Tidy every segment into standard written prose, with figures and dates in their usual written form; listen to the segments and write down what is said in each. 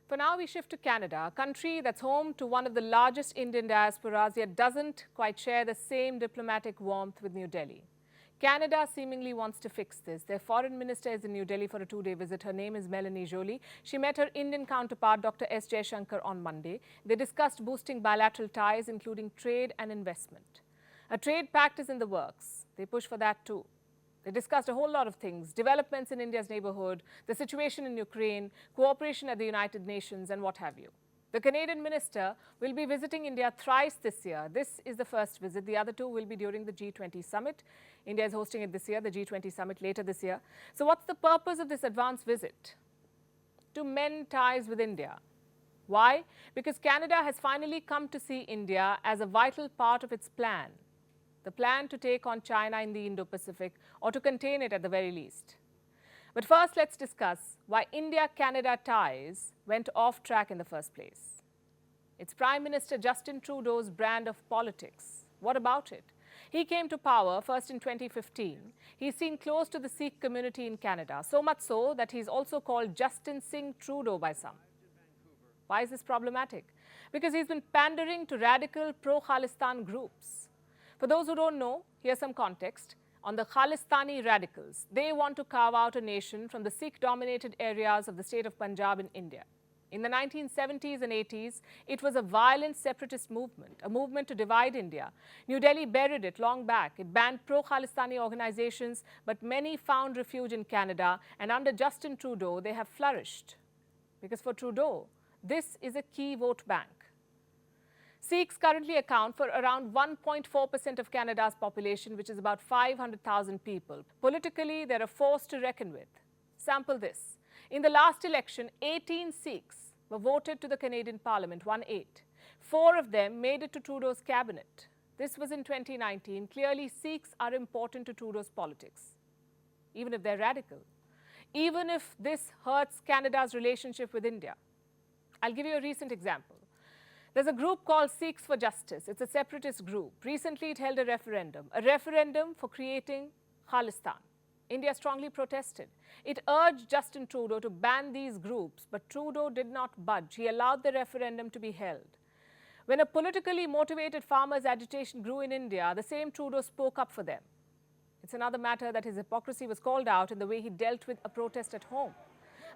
For now, we shift to Canada, a country that's home to one of the largest Indian diasporas, yet doesn't quite share the same diplomatic warmth with New Delhi. Canada seemingly wants to fix this. Their foreign minister is in New Delhi for a two-day visit. Her name is Melanie Joly. She met her Indian counterpart, Dr. S. Jaishankar, on Monday. They discussed boosting bilateral ties, including trade and investment. A trade pact is in the works. They push for that too. They discussed a whole lot of things: developments in India's neighborhood, the situation in Ukraine, cooperation at the United Nations, and what have you. The Canadian minister will be visiting India thrice this year. This is the first visit. The other two will be during the G20 summit. India is hosting it this year, the G20 summit later this year. So what's the purpose of this advance visit? To mend ties with India. Why? Because Canada has finally come to see India as a vital part of its plan. The plan to take on China in the Indo-Pacific, or to contain it at the very least. But first, let's discuss why India-Canada ties went off track in the first place. It's Prime Minister Justin Trudeau's brand of politics. What about it? He came to power first in 2015. He's seen close to the Sikh community in Canada, so much so that he's also called Justin Singh Trudeau by some. Why is this problematic? Because he's been pandering to radical pro-Khalistan groups. For those who don't know, here's some context on the Khalistani radicals. They want to carve out a nation from the Sikh-dominated areas of the state of Punjab in India. In the 1970s and 80s, it was a violent separatist movement, a movement to divide India. New Delhi buried it long back. It banned pro-Khalistani organizations, but many found refuge in Canada, and under Justin Trudeau, they have flourished. Because for Trudeau, this is a key vote bank. Sikhs currently account for around 1.4% of Canada's population, which is about 500,000 people. Politically, they're a force to reckon with. Sample this. In the last election, 18 Sikhs were voted to the Canadian Parliament, 1-8. 4 of them made it to Trudeau's cabinet. This was in 2019. Clearly, Sikhs are important to Trudeau's politics, even if they're radical, even if this hurts Canada's relationship with India. I'll give you a recent example. There's a group called Sikhs for Justice. It's a separatist group. Recently, it held a referendum for creating Khalistan. India strongly protested. It urged Justin Trudeau to ban these groups, but Trudeau did not budge. He allowed the referendum to be held. When a politically motivated farmers' agitation grew in India, the same Trudeau spoke up for them. It's another matter that his hypocrisy was called out in the way he dealt with a protest at home.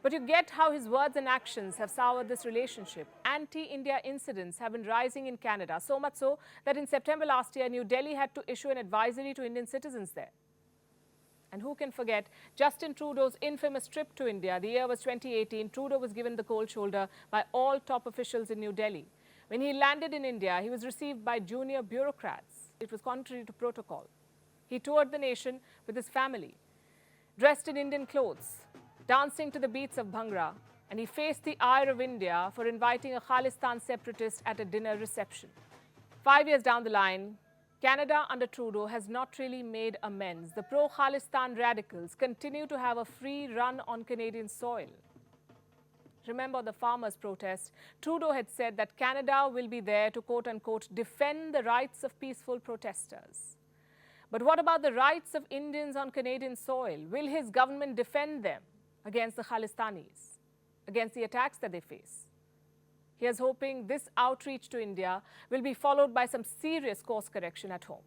But you get how his words and actions have soured this relationship. Anti-India incidents have been rising in Canada, so much so that in September last year, New Delhi had to issue an advisory to Indian citizens there. And who can forget Justin Trudeau's infamous trip to India? The year was 2018. Trudeau was given the cold shoulder by all top officials in New Delhi. When he landed in India, he was received by junior bureaucrats. It was contrary to protocol. He toured the nation with his family, dressed in Indian clothes, dancing to the beats of Bhangra, and he faced the ire of India for inviting a Khalistan separatist at a dinner reception. 5 years down the line, Canada under Trudeau has not really made amends. The pro-Khalistan radicals continue to have a free run on Canadian soil. Remember the farmers' protest? Trudeau had said that Canada will be there to quote-unquote defend the rights of peaceful protesters. But what about the rights of Indians on Canadian soil? Will his government defend them against the Khalistanis, against the attacks that they face? Here's hoping this outreach to India will be followed by some serious course correction at home.